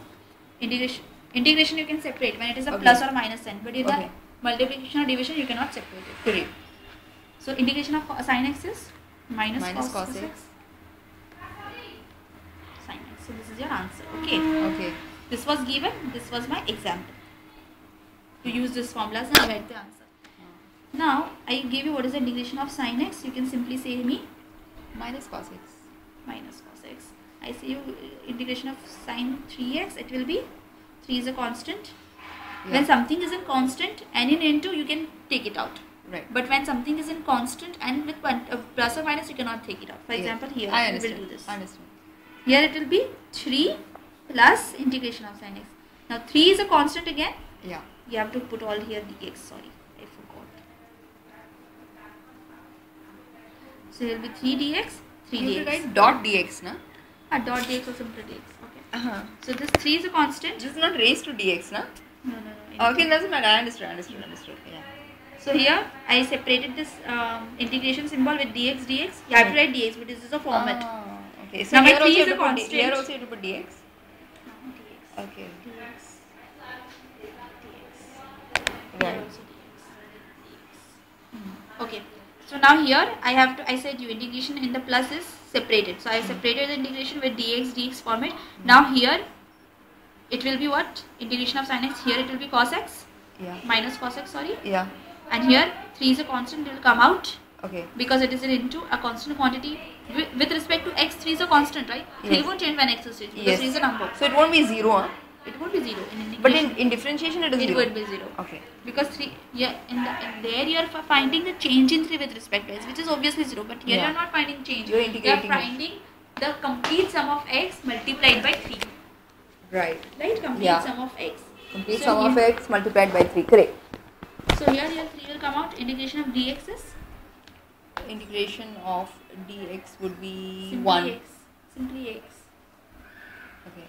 Integration you can separate when it is a Okay. plus or minus sign, but in Okay. the multiplication or division you cannot separate it. Correct. So integration of sin x is minus cos x. sin x. So this is your answer. Okay. Okay. This was given. This was my example. To use this formulas and write the answer. Now I give you what is the integration of sin x. You can simply say me Minus cos x. minus cos x. I say you integration of sin 3x. It will be 3 is a constant. Yeah. When something is in constant and in n2 you can take it out. Right. But when something is in constant and with plus or minus you cannot take it out. For example, here I we understand. will do this. I understand. Here it will be 3 plus integration of sin x. Now 3 is a constant again. Yeah. You have to put all here dx. Sorry, I forgot. So here will be 3 dx, 3 You have to dx. write dot dx, na? Dot dx or simple dx. Okay. Uh-huh. So this 3 is a constant. This is not raised to dx, na? No. Okay, doesn't matter. I understood. Yeah. So here I separated this integration symbol with dx. You have to write dx, but this is a format. Okay. So Now my here 3 also is you a have to put constant. here also you have to put dx. Dx. Okay. Dx. Right. Okay. So now here I said you integration in the plus is separated. So I separated the integration with dx format. Now here it will be what? Integration of sin x. Here it will be cos x. Yeah. Minus cos x, sorry. Yeah. And here 3 is a constant, it will come out. Okay. Because it is into a constant quantity. With respect to x, 3 is a constant, right? Yes. 3 won't change when x is changed because 3 is a number. So it won't be 0, huh? It won't be 0 in integration. But in differentiation it is 0. It would be 0. Okay. Because 3, yeah, in there you are finding the change in 3 with respect to x, which is obviously 0. But here you are not finding change. You are integrating. You are finding the complete sum of x multiplied by 3. Right. Right? Complete sum of x. Complete sum of x multiplied by 3. Correct. So here your 3 will come out. Integration of dx is? Integration of dx would be Simply 1. x. Simply x. Okay.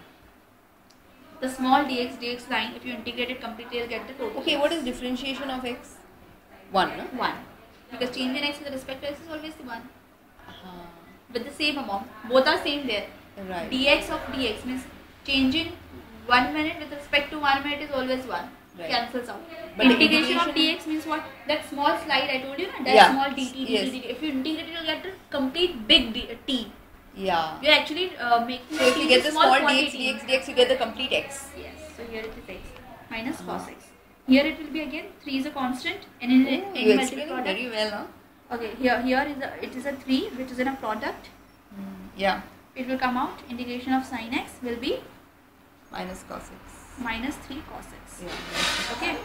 The small dx line, if you integrate it completely, you'll get the total. Okay, what is differentiation of x? 1, no? 1. Because change in x with respect to x is always 1. With the same amount. Both are same there. Right. Dx of dx means change in 1 minute with respect to 1 minute is always 1. Right. Cancels out. But integration of dx means what? That small slide I told you, that small dt. If you integrate it, you'll get the complete big t. Yeah. You're actually making So if you get the small dx, you get the complete x. Yes. So here it is x minus cos x. Here it will be again 3 is a constant and in you multiple explained product. very well, huh? Okay. Here is a 3 which is in a product. Yeah. It will come out. Integration of sin x will be Minus cos x. minus 3 cos x. Yeah. Okay.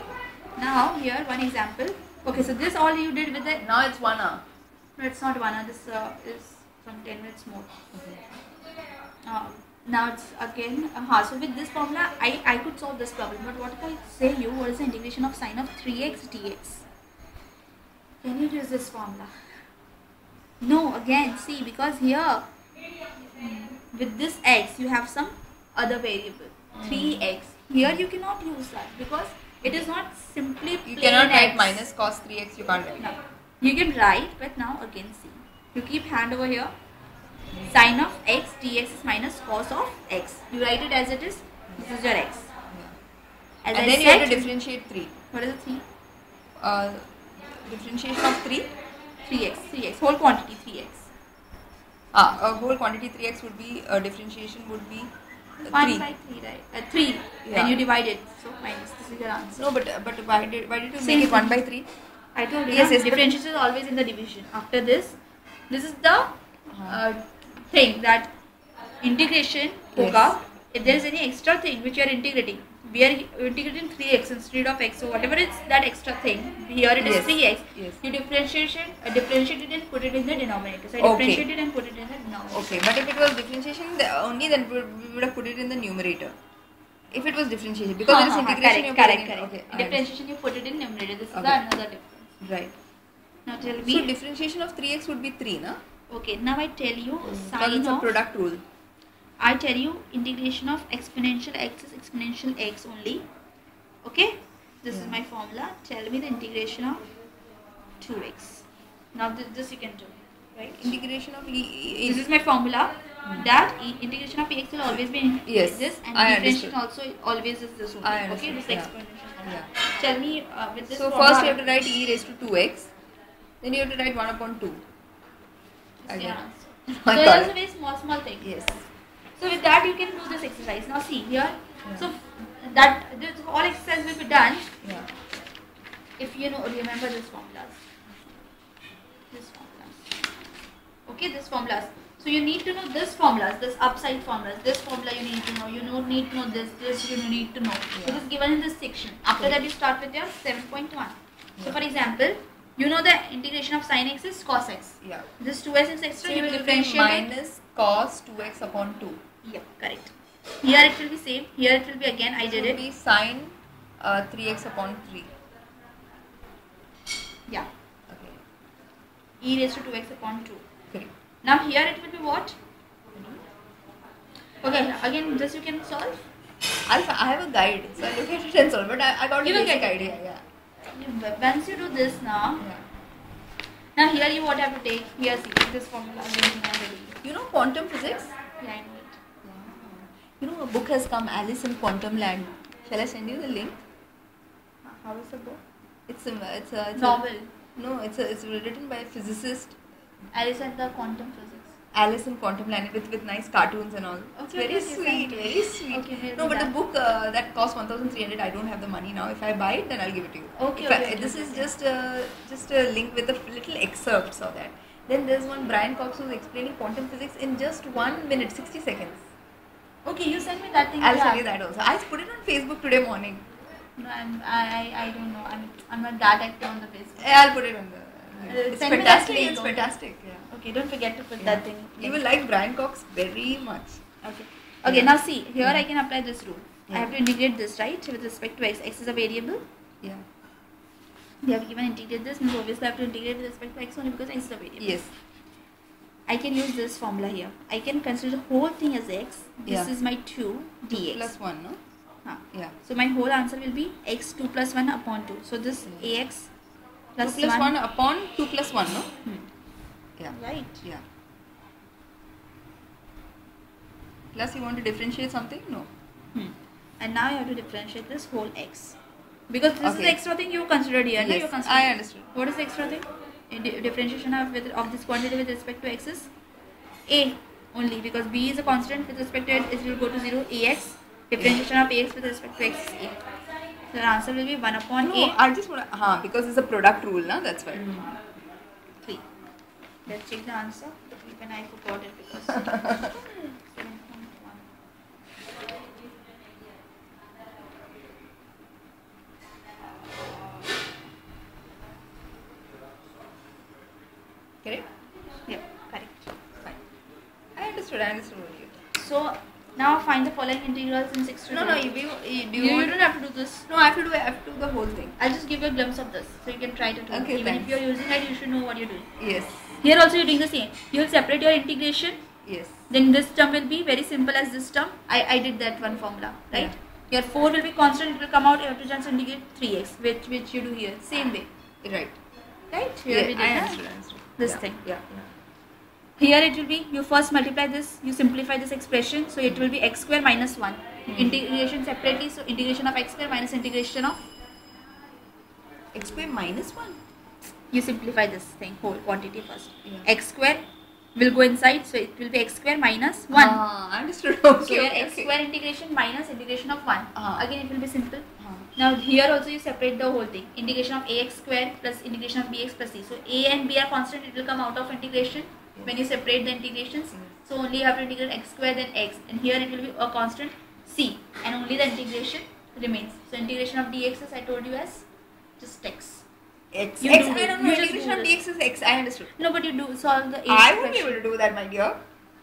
Now here one example. Okay. So this all you did with the. Now it's 1, huh? No, it's not 1. This is some 10 minutes more. Now it's again so with this formula I could solve this problem, but what if I say you what is the integration of sine of 3x dx? Can you use this formula? No, again see, because here with this x you have some other variable 3x. Here you cannot use that because it is not simply You plain cannot write x. minus cos 3x, you can't write. No, you can write, but now again see, you keep hand over here. Sine of x dx is minus cos of x. You write it as it is. This is your x. As And I then you said, have to differentiate 3. what is the 3? Differentiation of 3. 3x. Whole quantity 3x. A whole quantity 3x would be, differentiation would be 1 3. by 3, right? 3. Yeah. And you divide it. So minus. This is your answer. No, but why did you Same make it 1 thing. by 3? I told you. Yes, Yes, but- differentiation is always in the division. After this is the thing that integration hoga. If there is any extra thing which you are integrating, we are integrating 3x instead of x. So whatever is that extra thing, here it is 3x. Yes. You differentiate it and put it in the denominator. So I Okay. differentiate it and put it in the denominator. Okay, but if it was differentiation only, then we would have put it in the numerator. If it was differentiation, because it is integration, you put it in. Correct. Okay, Differentiation you put it in numerator. This is Okay. the another difference. Right. Now tell So me. differentiation of 3x would be 3, na? Okay. Now I tell you Because sine it's a of. product rule. I tell you integration of exponential x is exponential x only. Okay, this is my formula. Tell me the integration of 2x. Now this you can do, right? Integration of This is my formula. That integration of x will always be Yes, this, and I differentiation also always is this only. I Okay, understand, this yeah. exponential formula. Yeah. Tell me with this. So formula, first you have to write e raised to 2x. Then you have to write 1 upon 2. this is your Again. answer. I So got it's a it. very small thing. Yes. So with that you can do this exercise. Now see here. So that this all exercise will be done Yeah. if you know remember this formulas. Okay, this formulas. So you need to know this formulas, this upside formulas. This formula you need to know. You need to know this you need to know. It is given in this section. After that you start with your 7.1. So for example, you know the integration of sin x is cos x. Yeah. This 2x is extra. So You it will will be differentiate it. minus cos 2x upon 2. Yep, correct. Here it will be same. Here it will be again. I It did will it. be sine 3x upon 3. Yeah. Okay. E raised to 2x upon 2. Correct. Now here it will be what? Okay, again this you can solve. I have a guide, so I look at it and solve. But I got You a will basic get it. idea. Yeah. Once you do this now, now here you what have to take? Here see this formula already. You know quantum physics? Yeah, I know it. You know a book has come, Alice in Quantum Land. Shall I send you the link? How is the book? It's a Novel. No, it's written by a physicist. Alice and the Quantum Physics. Alice in Quantum Land with nice cartoons and all. It's Okay, very okay, sweet, thank you. very sweet. Okay, No, but that. the book that costs 1,300. I don't have the money now. If I buy it, then I'll give it to you. Okay, If okay, this okay, is okay. just a link with a little excerpts of that. Then there's one Brian Cox who's explaining quantum physics in just 1 minute, 60 seconds. Okay, you send me that thing. I'll yeah. send you that also. I put it on Facebook today morning. No, I don't know. I'm not that active on the Facebook. Yeah, I'll put it on the. It's send me that fantastic. link, It's okay. fantastic. Yeah. Okay, don't forget to put Yeah. that thing. You will like Brian Cox very much. Okay. Okay, Yeah. now see, here I can apply this rule. I Yeah. have to integrate this, right? With respect to x. X is a variable. Yeah. We have given integrate this, means obviously I have to integrate with respect to x only because x is a variable. Yes. I can use this formula here. I can consider the whole thing as x. This Yeah. is my 2 dx. Plus 1, no? Huh. Yeah. So my whole answer will be x 2 plus 1 upon 2. So this ax 2 plus plus 1. 1 upon 2 plus 1, no? Yeah. Right. Yeah. Plus you want to differentiate something? No. And now you have to differentiate this whole x. Because this is Okay. the extra thing you considered here. No? You Yes, considered. I understood. What is the extra thing? Differentiation of this quantity with respect to x is a only, because b is a constant with respect to it will go to 0. Ax, differentiation of ax with respect to x is a. So the answer will be 1 upon No, a. I just want to, because it's a product rule, na? That's why. 3. Let's check the answer. Even I forgot it because 7.1. Correct? Yeah, correct. Fine. I understood what you did. So now find the following integrals in 6 to No, 12. You don't have to do this. No, I have to do the whole thing. I'll just give you a glimpse of this so you can try to do it. Okay, Even thanks. if you're using it, you should know what you're doing. Yes. Here also you're doing the same. You will separate your integration. Yes. Then this term will be very simple as this term. I did that one formula, right? Yeah. Your 4 will be constant. It will come out. You have to just integrate 3x, which you do here. Same way. Right. Right? Here Yeah, we did I that. understood. This Yeah. thing. Yeah. Here it will be, you first multiply this, you simplify this expression, so it will be x square minus 1. Integration separately, so integration of x square minus integration of, X square minus 1. you simplify this thing, whole quantity first. Yeah. X square will go inside, so it will be x square minus 1. I understood. Okay, So your okay, x okay. square integration minus integration of 1. Again it will be simple. Uh-huh. Now here also you separate the whole thing. Integration of ax square plus integration of bx plus c. So a and b are constant, it will come out of integration when you separate the integrations. So only you have to integrate x square then x, and here it will be a constant c, and only the integration remains. So integration of dx is, I told you, as just x. X. You X. do I it. don't know. You just Integration do of this. dx is x. I understood. No, but you do solve the a I won't be expression. able to do that, my dear.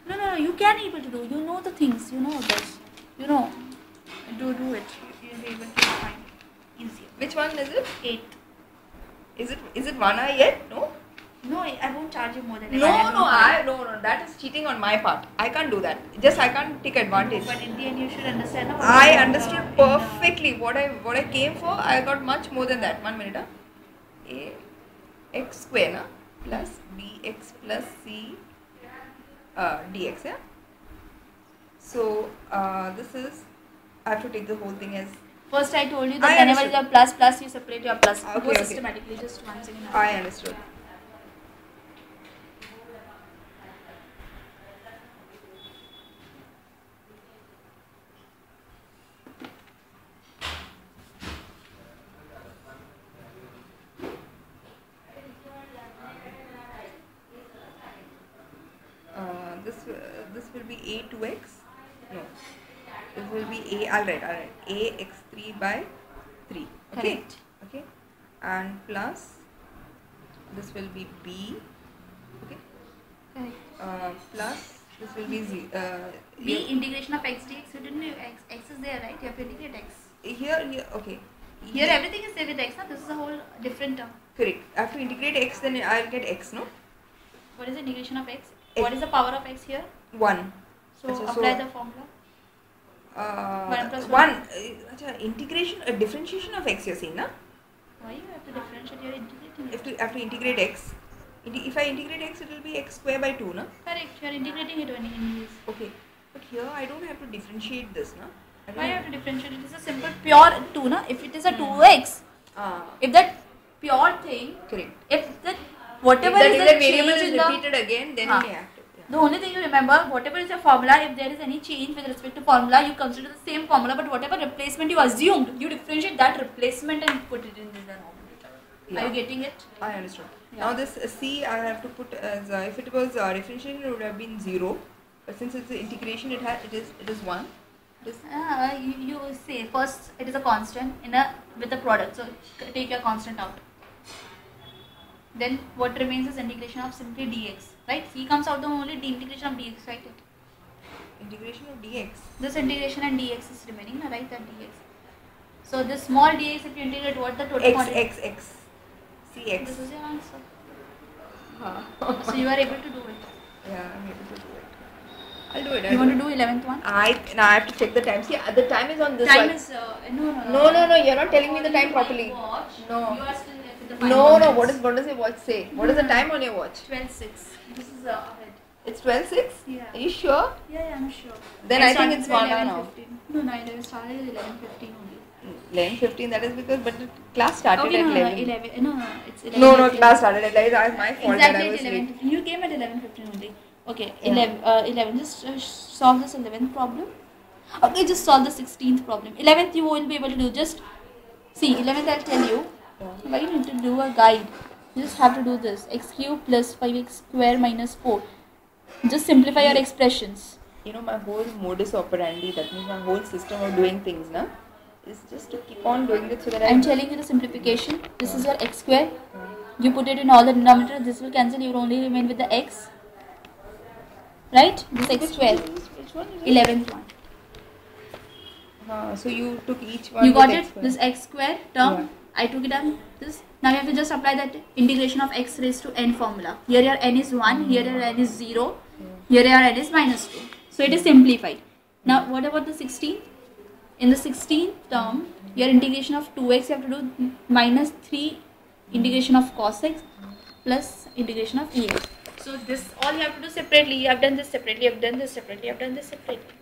No, you can able to do. You know the things. You know this. You know. Do it. You'll be able to find it easier. Which one is it? 8. Is it 1 eye yet? No. No, I won't charge you more than that. No. That is cheating on my part. I can't do that. Just I can't take advantage. But in the end, you should understand. What I you understood in, perfectly what I came for. I got much more than that. 1 minute. A x square na plus bx plus c dx. Yeah. So this is, I have to take the whole thing as. First, I told you I that whenever understood. you have plus, you separate your plus. Okay, Go okay. systematically. Just one second. I understood. This will be a 2x. No, this will be a. All right. A x3 by 3. Okay. Correct. Okay. And plus this will be b. Okay. Correct. Plus this will be z. B integration of x dx. You didn't know x is there, right? You have to integrate x. Here. Okay. Here everything is there with x. Now this is a whole different term. Correct. I have to integrate x, then I'll get x. No. What is the integration of x? X. What is the power of x here? 1. So Achha, apply the formula. 1 plus 1. Integration, differentiation of x you're saying, na? Why you have to differentiate? You're integrating it. Have to integrate x. If I integrate x, it will be x square by 2, na? Correct. You're integrating it when you use. Okay. But here I don't have to differentiate this, na? Why you have to differentiate? It is a simple pure 2, na? If it is a 2x, if that pure thing, correct. If that whatever if is the variable change is in repeated again, then we have to. The only thing you remember, whatever is your formula, if there is any change with respect to formula, you consider the same formula, but whatever replacement you assumed, you differentiate that replacement and put it in the denominator. Yeah. Are you getting it? I understood. Yeah. Now this C I have to put as if it was differentiation, it would have been 0, but since it's the integration, it is 1. You say first it is a constant with the product, so take your constant out. Then what remains is integration of simply dx, right? C comes out the only integration of dx, right? Integration of dx. This integration and dx is remaining, right? That dx. So this small dx, if you integrate, what the total quantity? X. Cx. This is your answer. So you are able to do it. Yeah, I'm able to do it. I'll do it. You want to do 11th one? Now I have to check the time. See, the time is on this time one. Is no. You're not telling me the time properly. Watch, no. You are still left with the No. What does your watch say? What is the time on your watch? 12:06. This is ahead. It's 12:06. Yeah. Are you sure? Yeah, I'm sure. Then I think it's 1 now. No, I started at 11:15 only. 11:15. That is because, but the class started at 11. 11. No, it's 11. No, class started at 11. That was my fault. Exactly that I was at 11. late. You came at 11:15 only. Okay, Yeah. 11. Just solve this 11th problem. Okay, just solve the 16th problem. 11th you won't be able to do. Just see, 11th I'll tell you. Why you need to do a guide. You just have to do this. X cube plus 5x square minus 4. Just simplify your expressions. You know, my whole modus operandi, that means my whole system of doing things, na, is just to keep on doing it so that I'm telling you the simplification. This is your x square. You put it in all the denominators. This will cancel. You will only remain with the x. Right? This x square. Which one is it? 11th one. So you took each one. You got with it? X square. This x square term. Yeah. I took it on this. Now you have to just apply that integration of x raised to n formula. Here your n is 1, here your n is 0, here your n is minus 2. So it is simplified. Now what about the 16th? In the 16th term, your integration of 2x you have to do minus 3 integration of cos x plus integration of ex. So this all you have to do separately. You have done this separately, you have done this separately, you have done this separately.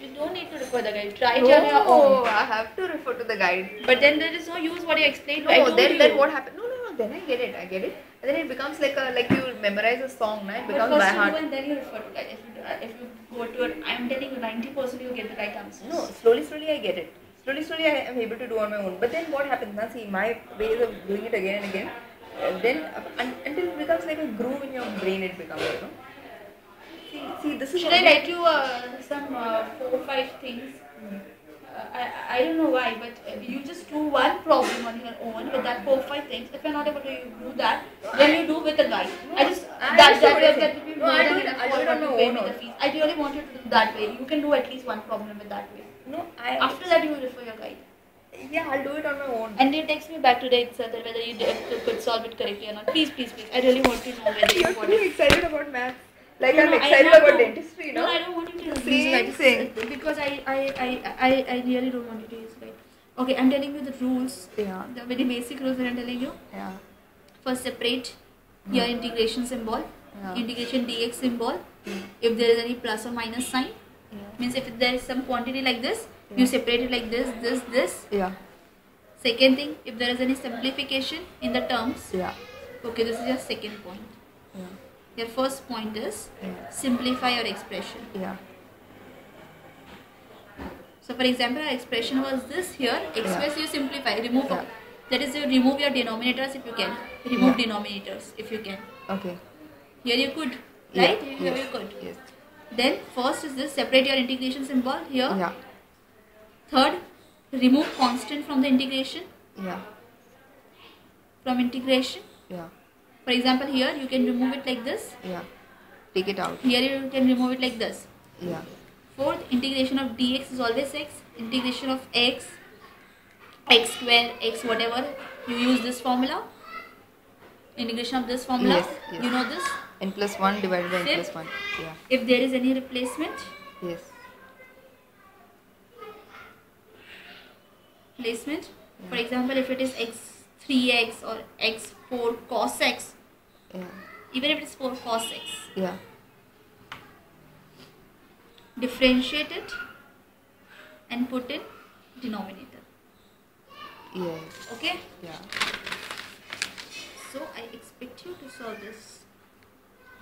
You don't need to refer the guide. Try it on your own. I have to refer to the guide. But then there is no use what you explained. No, then what happened? No. Then I get it. And then it becomes like you memorize a song, na? It becomes by first heart. you do and then you refer to guide. If you go to it, I am telling you 90% you get the right answers. No, slowly I get it. Slowly I am able to do on my own. But then what happens? Now see, my ways of doing it again and again. Then until it becomes like a groove in your brain, it becomes, you know. See, this is. Should I write you some 4 or 5 things? I don't know why, but you just do one problem on your own with that 4 or 5 things. If you're not able to do that, then you do with a guide. I do it on my own. I really want you to do that way. You can do at least one problem with that way. No, After that, you will refer your guide. Yeah, I'll do it on my own. And you text me back today itself that whether you could solve it correctly or not. Please. I really want to know whether You're you got too it. excited about maths. Like No, I'm I excited have about to- dentistry, no? No, I don't want you to use Same guide. thing. Because I really don't want you to use guide. Okay, I'm telling you the rules. Yeah. The very basic rules that I'm telling you. Yeah. First, separate your integration symbol. Yeah. Integration dx symbol. If there is any plus or minus sign, means if there is some quantity like this, you separate it like this. Yeah. Second thing, if there is any simplification in the terms, Yeah. okay, this is your second point. Yeah. Your first point is Yeah. simplify your expression. Yeah. So for example, our expression was this here, express you simplify, remove, Yeah. that is you remove your denominators if you can, remove denominators if you can. Okay. Here you could, Yeah. right? Here you could. Yes. Then first is this, separate your integration symbol here. Yeah. Third, remove constant from the integration. Yeah. From integration. Yeah. For example, here you can remove it like this. Yeah. Take it out. Here you can remove it like this. Yeah. Fourth, integration of dx is always x. Integration of x square, x whatever, you use this formula. Integration of this formula. Yes. You know this. n plus 1 divided by n Fifth. plus 1. Yeah. If there is any replacement, Yes. placement. For example, if it is x3x or x4 cos x, Yeah. even if it is 4 cos x, Yeah. differentiate it and put in denominator. Yes. Okay? Yeah. So I expect you to solve this.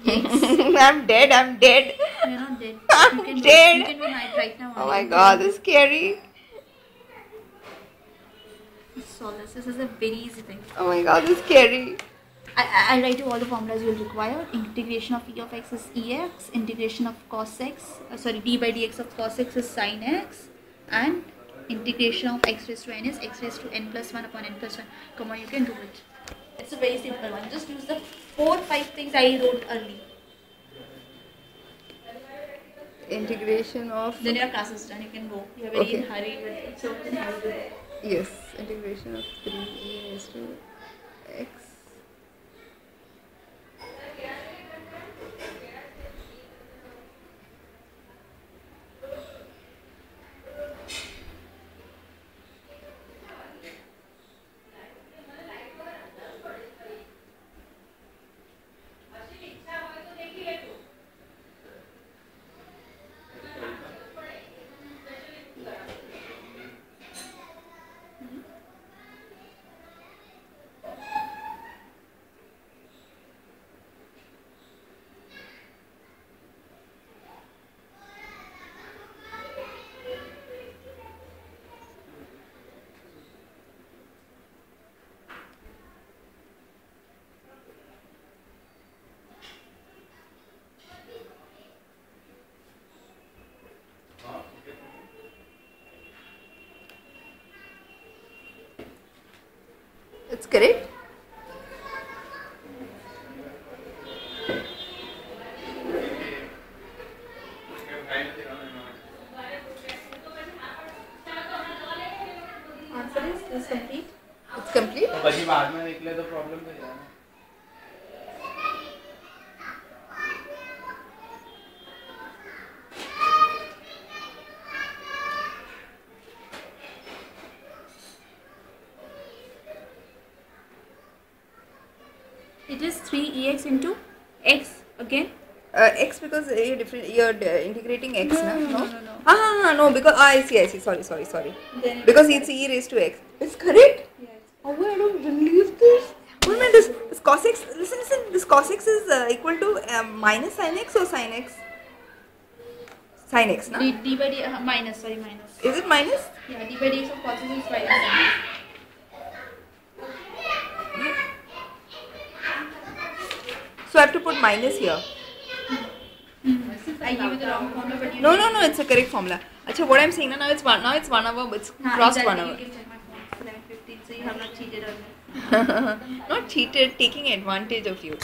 I'm dead. I'm dead. You're not dead. I'm You can dead. You can do it right now. Oh my god, this is scary. Solve this. This is a very easy thing. Oh my god, this is scary. I'll write you all the formulas you will require. Integration of e of x is ex. Integration of cos x, d by dx of cos x is sin x. And integration of x raised to n is x raised to n plus 1 upon n plus 1. Come on, you can do it. It's a very simple one. Just use the 4-5 things I wrote early. Integration of... Then your class is done. You can go. You're very in hurry with it. So then I will do it. Yes. Integration of 3a raised to x. It's correct? Answer is complete. It's complete? तो बची बाद में निकले तो problem तो है ना. It is 3ex into x again. X because you're integrating x, No. No, because I see. Sorry. Then Because it's e raised to x. It's correct? Yes. Oh, I don't believe this. Wait a minute, this cos x, listen, this cos x is equal to minus sin x or sin x? Sin x, no? D by d minus. Is it minus? Yeah, d by dx of cos x is minus. So I have to put minus here. I give you the wrong formula, but you No, it's a correct formula. Achha, what I'm saying now it's 1 hour, it's crossed 1 hour. You can check my phone. 11:15, so you have not cheated on me. Not cheated, taking advantage of you.